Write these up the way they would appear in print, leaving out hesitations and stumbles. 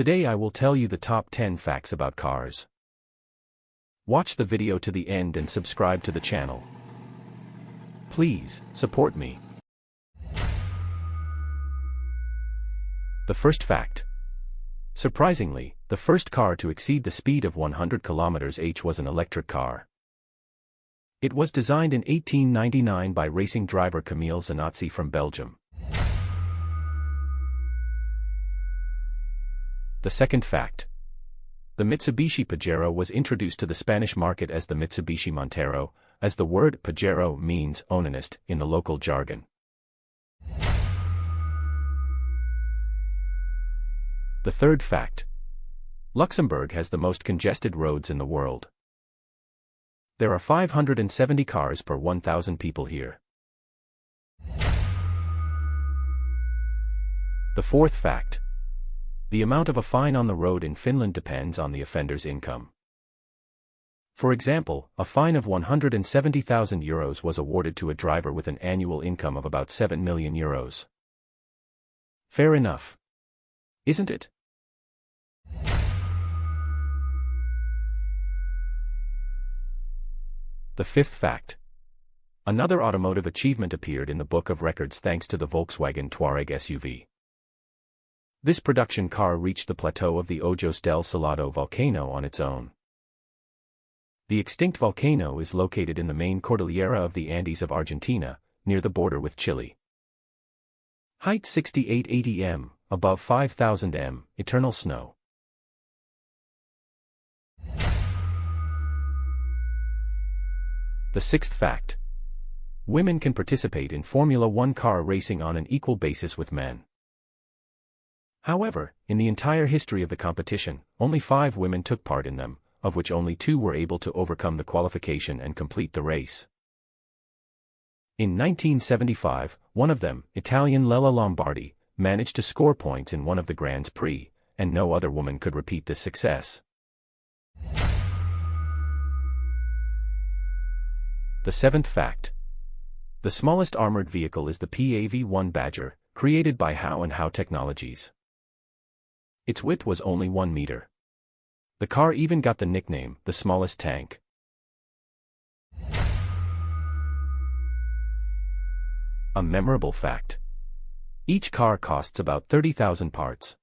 Today I will tell you the top 10 facts about cars. Watch the video to the end and subscribe to the channel. Please, support me. The first fact. Surprisingly, the first car to exceed the speed of 100 km/h was an electric car. It was designed in 1899 by racing driver Camille Zanozzi from Belgium. The second fact. The Mitsubishi Pajero was introduced to the Spanish market as the Mitsubishi Montero, as the word Pajero means onanist in the local jargon. The third fact. Luxembourg has the most congested roads in the world. There are 570 cars per 1,000 people here. The fourth fact. The amount of a fine on the road in Finland depends on the offender's income. For example, a fine of 170,000 euros was awarded to a driver with an annual income of about 7 million euros. Fair enough, isn't it? The fifth fact. Another automotive achievement appeared in the book of records thanks to the Volkswagen Touareg SUV. This production car reached the plateau of the Ojos del Salado volcano on its own. The extinct volcano is located in the main cordillera of the Andes of Argentina, near the border with Chile. Height 6880 m, above 5000 m, eternal snow. The sixth fact. Women can participate in Formula One car racing on an equal basis with men. However, in the entire history of the competition, only 5 women took part in them, of which only 2 were able to overcome the qualification and complete the race. In 1975, one of them, Italian Lella Lombardi, managed to score points in one of the Grands Prix, and no other woman could repeat this success. The seventh fact. The smallest armored vehicle is the PAV-1 Badger, created by Howe & Howe Technologies. Its width was only 1 meter. The car even got the nickname, the smallest tank. A memorable fact. Each car costs about 30,000 parts.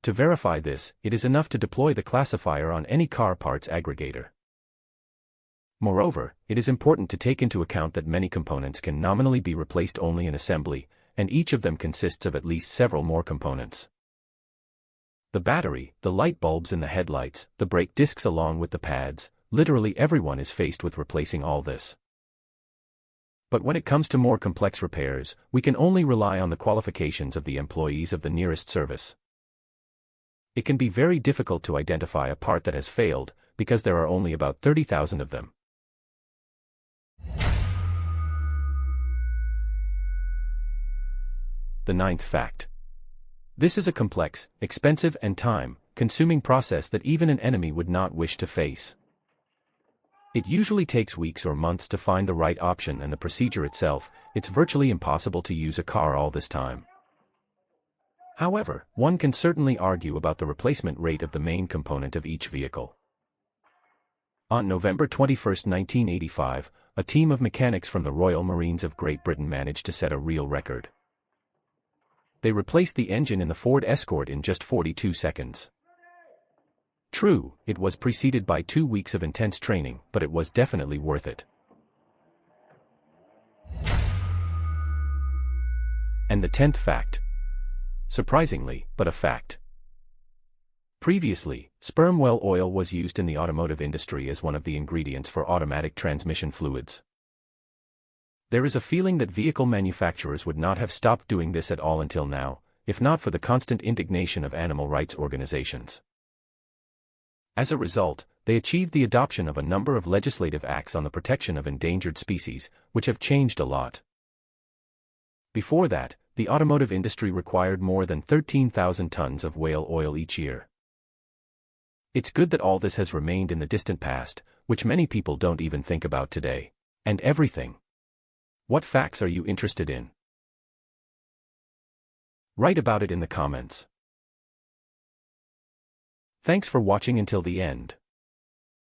To verify this, it is enough to deploy the classifier on any car parts aggregator. Moreover, it is important to take into account that many components can nominally be replaced only in assembly, and each of them consists of at least several more components. The battery, the light bulbs in the headlights, the brake discs along with the pads, literally everyone is faced with replacing all this. But when it comes to more complex repairs, we can only rely on the qualifications of the employees of the nearest service. It can be very difficult to identify a part that has failed, because there are only about 30,000 of them. The ninth fact. This is a complex, expensive and time-consuming process that even an enemy would not wish to face. It usually takes weeks or months to find the right option, and the procedure itself, it's virtually impossible to use a car all this time. However, one can certainly argue about the replacement rate of the main component of each vehicle. On November 21, 1985, a team of mechanics from the Royal Marines of Great Britain managed to set a real record. They replaced the engine in the Ford Escort in just 42 seconds. True, it was preceded by 2 weeks of intense training, but it was definitely worth it. And the 10th fact. Surprisingly, but a fact. Previously, sperm whale oil was used in the automotive industry as one of the ingredients for automatic transmission fluids. There is a feeling that vehicle manufacturers would not have stopped doing this at all until now, if not for the constant indignation of animal rights organizations. As a result, they achieved the adoption of a number of legislative acts on the protection of endangered species, which have changed a lot. Before that, the automotive industry required more than 13,000 tons of whale oil each year. It's good that all this has remained in the distant past, which many people don't even think about today. And everything. What facts are you interested in? Write about it in the comments. Thanks for watching until the end.